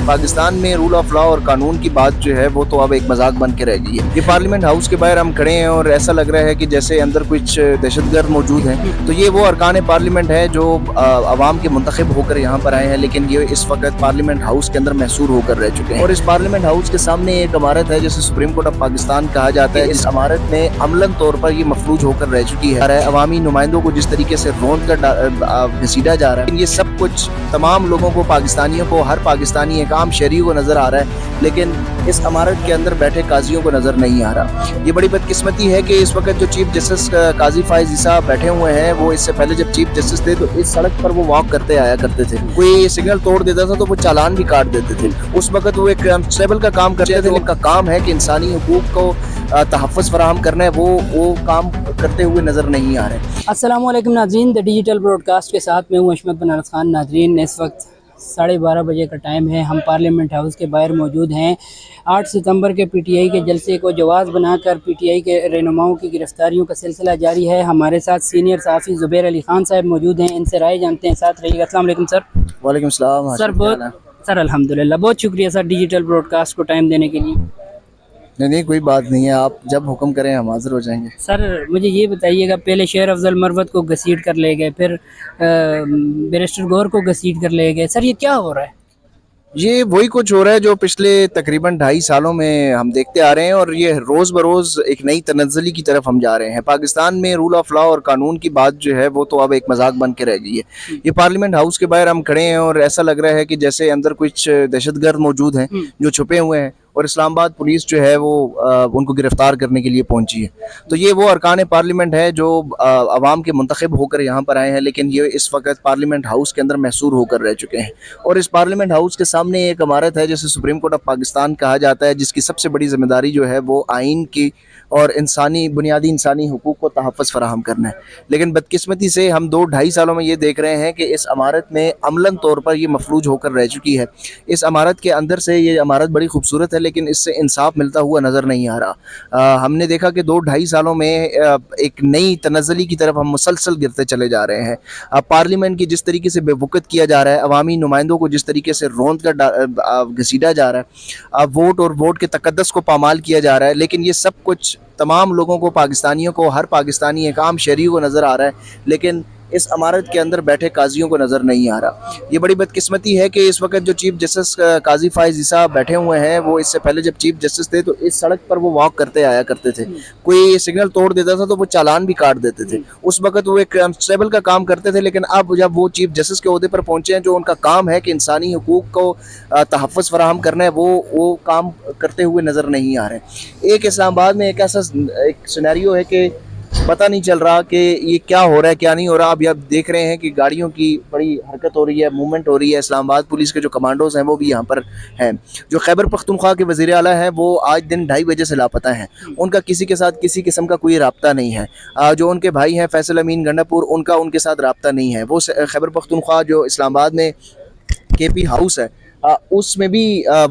پاکستان میں role of law اور قانون کی بات جو ہے وہ تو اب ایک مذاق بن کے رہ گئی ہے۔ یہ پارلیمنٹ ہاؤس کے باہر ہم کھڑے ہیں اور ایسا لگ رہا ہے کہ جیسے اندر کچھ دہشت گرد موجود ہیں۔ تو یہ وہ ارکان پارلیمنٹ ہے جو عوام کے منتخب ہو کر یہاں پر آئے ہیں، لیکن یہ اس وقت پارلیمنٹ ہاؤس کے اندر محصور ہو کر رہ چکے ہیں۔ اور اس پارلیمنٹ ہاؤس کے سامنے ایک عمارت ہے جسے سپریم کورٹ آف پاکستان کہا جاتا ہے۔ اس عمارت میں عملاً طور پر یہ مفلوج ہو کر رہ چکی ہے۔ عوامی نمائندوں کو جس طریقے سے روند کر گھسیٹا جا رہا ہے، یہ سب کچھ تمام لوگوں کو، پاکستانیوں کو، ہر پاکستانی ایک عام شہری کو نظر آ رہا ہے، لیکن اس عمارت کے اندر بیٹھے قاضیوں کو نظر نہیں آ رہا۔ یہ بڑی بدقسمتی ہے کہ اس وقت جو چیف جسٹس قاضی فائز عیسیٰ بیٹھے ہوئے ہیں، وہ اس سے پہلے جب چیف جسٹس تھے تو اس سڑک پر وہ واک کرتے آیا کرتے تھے۔ کوئی سگنل توڑ دیتا تھا تو وہ چالان بھی کاٹ دیتے تھے۔ اس وقت وہ ایک کانسٹیبل کا کام کرتے تھے، ان کا کام ہے کہ انسانی حقوق کو تحفظ فراہم کرنا ہے، وہ کام کرتے ہوئے نظر نہیں آ رہے۔ السلام علیکم ناظرین، دی ڈیجیٹل براڈ کاسٹ کے ساتھ میں ہوں اشمت بنارس خان۔ ناظرین، اس وقت 12:30 بجے کا ٹائم ہے، ہم پارلیمنٹ ہاؤس کے باہر موجود ہیں۔ 8 ستمبر کے پی ٹی آئی کے جلسے کو جواز بنا کر پی ٹی آئی کے رہنماؤں کی گرفتاریوں کا سلسلہ جاری ہے۔ ہمارے ساتھ سینئر صحافی زبیر علی خان صاحب موجود ہیں، ان سے رائے جانتے ہیں، ساتھ رہیے گا۔ السلام علیکم سر۔ وعلیکم السلام سر الحمدللہ، بہت شکریہ سر ڈیجیٹل براڈ کاسٹ کو ٹائم دینے کے لیے۔ نہیں کوئی بات نہیں ہے، آپ جب حکم کریں ہم حاضر ہو جائیں گے۔ سر مجھے یہ بتائیے گا، پہلے شیر افضل مروت کو گھسیٹ کر لے گئے، پھر بیرسٹر گور کو گھسیٹ کر لے گئے، سر یہ کیا ہو رہا ہے؟ یہ وہی کچھ ہو رہا ہے جو پچھلے تقریباً 2.5 سالوں میں ہم دیکھتے آ رہے ہیں، اور یہ روز بروز ایک نئی تنزلی کی طرف ہم جا رہے ہیں۔ پاکستان میں رول آف لا اور قانون کی بات جو ہے وہ تو اب ایک مذاق بن کے رہ گئی ہے۔ یہ پارلیمنٹ ہاؤس کے باہر ہم کھڑے ہیں اور ایسا لگ رہا ہے کہ جیسے اندر کچھ دہشت گرد موجود ہیں جو چھپے ہوئے ہیں، اور اسلام آباد پولیس جو ہے وہ ان کو گرفتار کرنے کے لیے پہنچی ہے۔ تو یہ وہ ارکان پارلیمنٹ ہے جو عوام کے منتخب ہو کر یہاں پر آئے ہیں، لیکن یہ اس وقت پارلیمنٹ ہاؤس کے اندر محصور ہو کر رہ چکے ہیں۔ اور اس پارلیمنٹ ہاؤس کے سامنے ایک عمارت ہے جسے سپریم کورٹ آف پاکستان کہا جاتا ہے، جس کی سب سے بڑی ذمہ داری جو ہے وہ آئین کی اور بنیادی انسانی حقوق کو تحفظ فراہم کرنا ہے۔ لیکن بدقسمتی سے ہم 2-2.5 سالوں میں یہ دیکھ رہے ہیں کہ اس عمارت میں عملاً طور پر یہ مفلوج ہو کر رہ چکی ہے۔ اس عمارت کے اندر سے یہ عمارت بڑی خوبصورت ہے، لیکن اس سے انصاف ملتا ہوا نظر نہیں آ رہا۔ ہم نے دیکھا کہ 2-2.5 سالوں میں ایک نئی تنزلی کی طرف ہم مسلسل گرتے چلے جا رہے ہیں۔ پارلیمنٹ کی جس طریقے سے بے وقت کیا جا رہا ہے، عوامی نمائندوں کو جس طریقے سے روند کر گھسیٹا جا رہا ہے، ووٹ اور ووٹ کے تقدس کو پامال کیا جا رہا ہے، لیکن یہ سب کچھ تمام لوگوں کو، پاکستانیوں کو، ہر پاکستانی ایک عام شہری کو نظر آ رہا ہے، لیکن اس عمارت کے اندر بیٹھے قاضیوں کو نظر نہیں آ رہا۔ یہ بڑی بدقسمتی ہے کہ اس وقت جو چیف جسٹس قاضی فائز عیسیٰ بیٹھے ہوئے ہیں، وہ اس سے پہلے جب چیف جسٹس تھے تو اس سڑک پر وہ واک کرتے آیا کرتے تھے۔ کوئی سگنل توڑ دیتا تھا تو وہ چالان بھی کاٹ دیتے تھے۔ اس وقت وہ ایک کانسٹیبل کا کام کرتے تھے، لیکن اب جب وہ چیف جسٹس کے عہدے پر پہنچے ہیں، جو ان کا کام ہے کہ انسانی حقوق کو تحفظ فراہم کرنا ہے، وہ کام کرتے ہوئے نظر نہیں آ رہے۔ ایک اسلام آباد میں ایک ایسا سینیریو ہے کہ پتہ نہیں چل رہا کہ یہ کیا ہو رہا ہے، کیا نہیں ہو رہا۔ اب دیکھ رہے ہیں کہ گاڑیوں کی بڑی حرکت ہو رہی ہے، موومنٹ ہو رہی ہے۔ اسلام آباد پولیس کے جو کمانڈوز ہیں وہ بھی یہاں پر ہیں۔ جو خیبر پختونخوا کے وزیر اعلیٰ ہیں، وہ آج دن 2:30 بجے سے لاپتہ ہیں۔ ان کا کسی کے ساتھ کسی قسم کا کوئی رابطہ نہیں ہے۔ جو ان کے بھائی ہیں فیصل امین گنڈا پور، ان کے ساتھ رابطہ نہیں ہے۔ وہ خیبر پختونخوا جو اسلام آباد میں کے پی ہاؤس ہے، اس میں بھی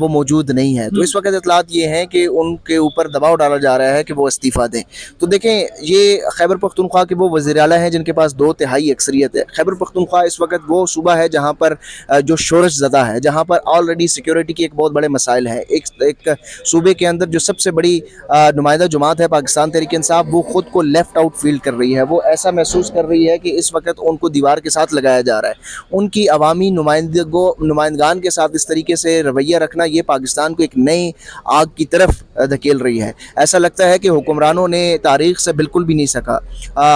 وہ موجود نہیں ہے۔ تو اس وقت اطلاعات یہ ہیں کہ ان کے اوپر دباؤ ڈالا جا رہا ہے کہ وہ استعفیٰ دیں۔ تو دیکھیں، یہ خیبر پختونخوا کے وہ وزیر اعلیٰ ہیں جن کے پاس 2/3 اکثریت ہے۔ خیبر پختونخوا اس وقت وہ صوبہ ہے جہاں پر جو شورش زدہ ہے، جہاں پر آلریڈی سیکیورٹی کی ایک بہت بڑے مسائل ہیں۔ ایک صوبے کے اندر جو سب سے بڑی نمائندہ جماعت ہے پاکستان تحریک انصاف، وہ خود کو لیفٹ آؤٹ فیل کر رہی ہے۔ وہ ایسا محسوس کر رہی ہے کہ اس وقت ان کو دیوار کے ساتھ لگایا جا رہا ہے۔ ان کی عوامی نمائندگان کے ساتھ اس طریقے سے رویہ رکھنا، یہ پاکستان کو ایک نئی آگ کی طرف دھکیل رہی ہے۔ ایسا لگتا ہے کہ حکمرانوں نے تاریخ سے بالکل بھی نہیں سکا۔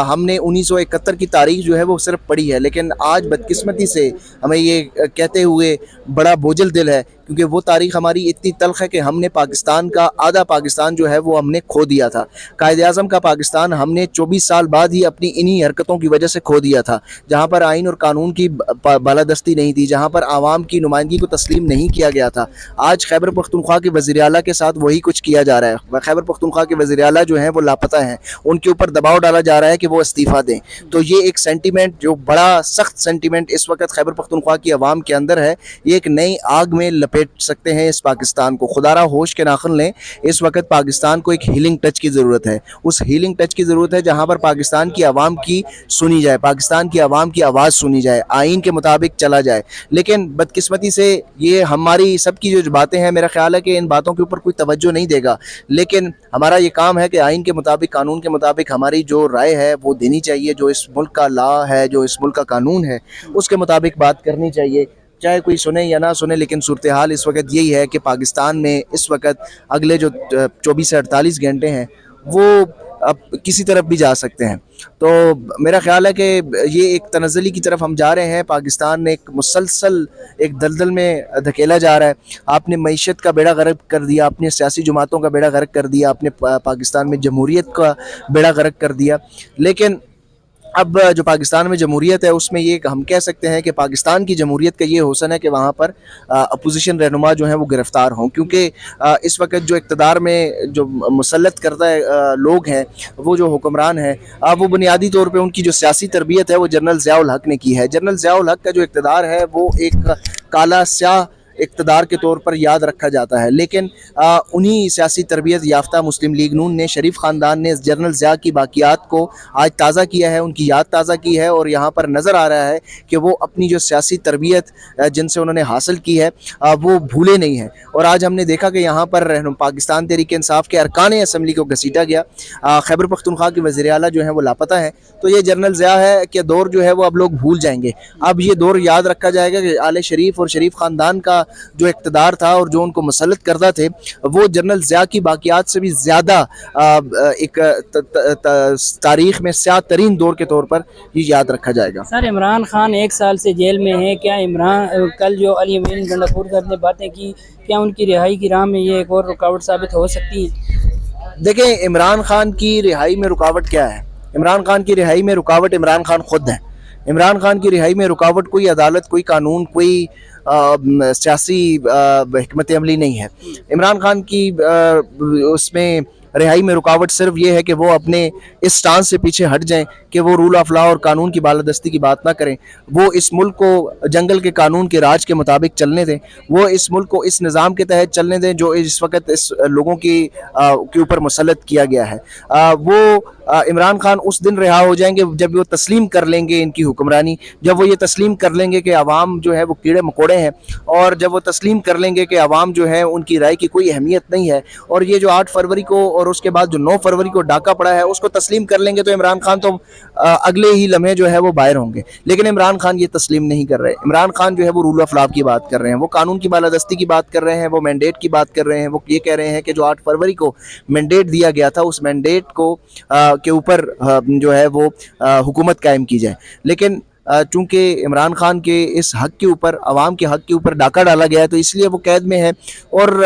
ہم نے 1971 کی تاریخ جو ہے وہ صرف پڑھی ہے، لیکن آج بدقسمتی سے ہمیں یہ کہتے ہوئے بڑا بوجھل دل ہے، کیونکہ وہ تاریخ ہماری اتنی تلخ ہے کہ ہم نے پاکستان کا آدھا پاکستان جو ہے وہ ہم نے کھو دیا تھا۔ قائد اعظم کا پاکستان ہم نے 24 سال بعد ہی اپنی انہی حرکتوں کی وجہ سے کھو دیا تھا، جہاں پر آئین اور قانون کی بالادستی نہیں تھی، جہاں پر عوام کی نمائندگی کو تسلیم نہیں کیا گیا تھا۔ آج خیبر پختونخوا کے وزیر اعلیٰ کے ساتھ وہی کچھ کیا جا رہا ہے۔ خیبر پختونخوا کے وزیر اعلیٰ جو ہیں وہ لاپتہ ہیں، ان کے اوپر دباؤ ڈالا جا رہا ہے کہ وہ استعفیٰ دیں۔ تو یہ ایک سینٹیمنٹ، جو بڑا سخت سینٹیمنٹ اس وقت خیبر پختونخوا کی عوام کے اندر ہے، یہ ایک نئی آگ میں لپیٹ بیٹھ سکتے ہیں اس پاکستان کو. خدا را ہوش کے ناخن لیں, اس وقت پاکستان کو ایک ہیلنگ ٹچ کی ضرورت ہے. اس ہیلنگ ٹچ کی ضرورت ہے جہاں پر پاکستان کی عوام کی سنی جائے, پاکستان کی عوام کی آواز سنی جائے, آئین کے مطابق چلا جائے. لیکن بدقسمتی سے یہ ہماری سب کی جو باتیں ہیں, میرا خیال ہے کہ ان باتوں کے اوپر کوئی توجہ نہیں دے گا. لیکن ہمارا یہ کام ہے کہ آئین کے مطابق, قانون کے مطابق ہماری جو رائے ہے وہ دینی چاہیے. جو اس ملک کا لا ہے, جو اس ملک کا قانون ہے, اس کے مطابق بات کرنی چاہیے, چاہے کوئی سنے یا نہ سنے. لیکن صورتحال اس وقت یہی ہے کہ پاکستان میں اس وقت اگلے جو 24 سے 48 گھنٹے ہیں وہ اب کسی طرف بھی جا سکتے ہیں. تو میرا خیال ہے کہ یہ ایک تنزلی کی طرف ہم جا رہے ہیں. پاکستان نے ایک مسلسل ایک دلدل میں دھکیلا جا رہا ہے. آپ نے معیشت کا بیڑا غرق کر دیا, آپ نے سیاسی جماعتوں کا بیڑا غرق کر دیا, آپ نے پاکستان میں جمہوریت کا بیڑا غرق کر دیا. لیکن اب جو پاکستان میں جمہوریت ہے اس میں یہ ہم کہہ سکتے ہیں کہ پاکستان کی جمہوریت کا یہ حسن ہے کہ وہاں پر اپوزیشن رہنما جو ہیں وہ گرفتار ہوں. کیونکہ اس وقت جو اقتدار میں جو مسلط کردہ لوگ ہیں, وہ جو حکمران ہیں, وہ بنیادی طور پہ ان کی جو سیاسی تربیت ہے وہ جنرل ضیاء الحق نے کی ہے. جنرل ضیاء الحق کا جو اقتدار ہے وہ ایک کالا سیاہ اقتدار کے طور پر یاد رکھا جاتا ہے. لیکن انہی سیاسی تربیت یافتہ مسلم لیگ نون نے, شریف خاندان نے جنرل ضیاء کی باقیات کو آج تازہ کیا ہے, ان کی یاد تازہ کی ہے. اور یہاں پر نظر آ رہا ہے کہ وہ اپنی جو سیاسی تربیت جن سے انہوں نے حاصل کی ہے وہ بھولے نہیں ہیں. اور آج ہم نے دیکھا کہ یہاں پر پاکستان تحریک انصاف کے ارکان اسمبلی کو گھسیٹا گیا. خیبر پختونخوا کے وزیر اعلیٰ جو ہیں وہ لاپتہ ہیں. تو یہ جنرل ضیاء ہے کہ دور جو ہے وہ اب لوگ بھول جائیں گے. اب یہ دور یاد رکھا جائے گا کہ آل شریف اور شریف خاندان کا جو اقتدار تھا اور جو ان کو مسلط کردہ تھے, وہ جنرل ضیاء کی باقیات سے بھی زیادہ ایک تاریخ میں سیاہ ترین دور کے طور پر یہ یاد رکھا جائے گا. سر, عمران خان 1 سال سے جیل میں ہیں. کیا عمران کل جو علی امین گنڈاپور صاحب نے باتیں کی, کیا ان کی رہائی کی راہ میں یہ ایک اور رکاوٹ ثابت ہو سکتی ہے؟ دیکھیں, عمران خان کی رہائی میں رکاوٹ کیا ہے؟ عمران خان کی رہائی میں رکاوٹ عمران خان خود ہے. عمران خان کی رہائی میں رکاوٹ کوئی عدالت, کوئی قانون, کوئی سیاسی حکمت عملی نہیں ہے. عمران خان کی اس میں رہائی میں رکاوٹ صرف یہ ہے کہ وہ اپنے اس سٹانس سے پیچھے ہٹ جائیں کہ وہ رول آف لا اور قانون کی بالادستی کی بات نہ کریں. وہ اس ملک کو جنگل کے قانون کے راج کے مطابق چلنے دیں. وہ اس ملک کو اس نظام کے تحت چلنے دیں جو اس وقت اس لوگوں کے اوپر مسلط کیا گیا ہے. وہ عمران خان اس دن رہا ہو جائیں گے جب وہ تسلیم کر لیں گے ان کی حکمرانی, جب وہ یہ تسلیم کر لیں گے کہ عوام جو ہے وہ کیڑے مکوڑے ہیں, اور جب وہ تسلیم کر لیں گے کہ عوام جو ہے ان کی رائے کی کوئی اہمیت نہیں ہے. اور یہ جو 8 فروری کو اور اس کے بعد جو 9 فروری کو ڈاکہ پڑا ہے اس کو تسلیم کر لیں گے تو عمران خان تو اگلے ہی لمحے جو ہے وہ باہر ہوں گے. لیکن عمران خان یہ تسلیم نہیں کر رہے. عمران خان جو ہے وہ رول آف لا کی بات کر رہے ہیں, وہ قانون کی بالادستی کی بات کر رہے ہیں, وہ مینڈیٹ کی بات کر رہے ہیں. وہ یہ کہہ رہے ہیں کہ جو 8 فروری کو مینڈیٹ دیا گیا تھا اس مینڈیٹ کو کے اوپر جو ہے وہ حکومت قائم کی جائے. لیکن چونکہ عمران خان کے اس حق کے اوپر, عوام کے حق کے اوپر ڈاکہ ڈالا گیا ہے تو اس لیے وہ قید میں ہے. اور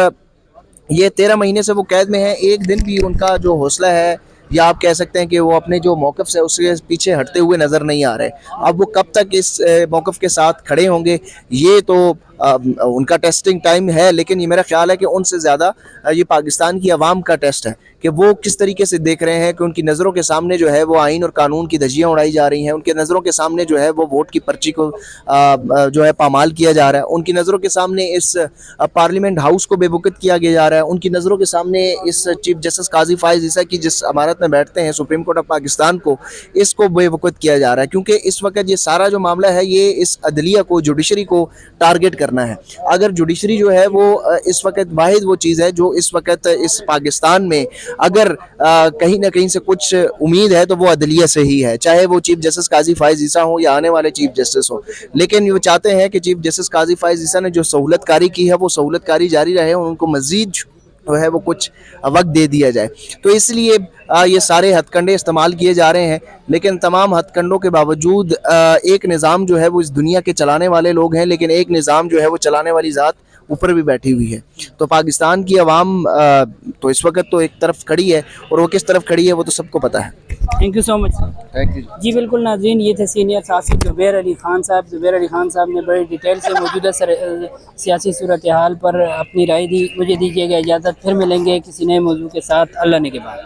یہ 13 مہینے سے وہ قید میں ہیں. ایک دن بھی ان کا جو حوصلہ ہے, یا آپ کہہ سکتے ہیں کہ وہ اپنے جو موقف سے اس کے پیچھے ہٹتے ہوئے نظر نہیں آ رہے. اب وہ کب تک اس موقف کے ساتھ کھڑے ہوں گے یہ تو ان کا ٹیسٹنگ ٹائم ہے. لیکن یہ میرا خیال ہے کہ ان سے زیادہ یہ پاکستان کی عوام کا ٹیسٹ ہے کہ وہ کس طریقے سے دیکھ رہے ہیں کہ ان کی نظروں کے سامنے جو ہے وہ آئین اور قانون کی دھجیاں اڑائی جا رہی ہیں. ان کے نظروں کے سامنے جو ہے وہ ووٹ کی پرچی کو جو ہے پامال کیا جا رہا ہے. ان کی نظروں کے سامنے اس پارلیمنٹ ہاؤس کو بے وقت کیا گیا جا رہا ہے. ان کی نظروں کے سامنے اس چیف جسٹس قاضی فائز عیسیٰ کی جس عمارت میں بیٹھتے ہیں سپریم کورٹ آف پاکستان کو, اس کو بے وقت کیا جا رہا ہے. کیونکہ اس وقت یہ سارا جو معاملہ ہے یہ اس عدلیہ کو, جوڈیشری کو ٹارگٹ کرنا ہے. اگر جوڈیشری جو ہے وہ اس وقت واحد وہ چیز ہے جو اس وقت اس پاکستان میں اگر کہیں نہ کہیں سے کچھ امید ہے تو وہ عدلیہ سے ہی ہے, چاہے وہ چیف جسٹس قاضی فائز عیسیٰ ہوں یا آنے والے چیف جسٹس ہوں. لیکن وہ چاہتے ہیں کہ چیف جسٹس قاضی فائز عیسیٰ نے جو سہولت کاری کی ہے وہ سہولت کاری جاری رہے, اور ان کو مزید جو ہے وہ کچھ وقت دے دیا جائے. تو اس لیے یہ سارے ہتھ کنڈے استعمال کیے جا رہے ہیں. لیکن تمام ہتھ کنڈوں کے باوجود ایک نظام جو ہے وہ اس دنیا کے چلانے والے لوگ ہیں, لیکن ایک نظام جو ہے وہ چلانے والی ذات اوپر بھی بیٹھی ہوئی ہے. تو پاکستان کی عوام تو اس وقت تو ایک طرف کھڑی ہے, اور وہ کس طرف کھڑی ہے وہ تو سب کو پتہ ہے. Thank you so much. Thank you. جی بالکل ناظرین, یہ تھے سینئر سیاسی زبیر علی خان صاحب. زبیر علی خان صاحب نے بڑی ڈیٹیل سے موجودہ سیاسی صورتحال پر اپنی رائے دی. مجھے دیجیے گا اجازت, پھر ملیں گے کسی نئے موضوع کے ساتھ. اللہ نے کے بعد.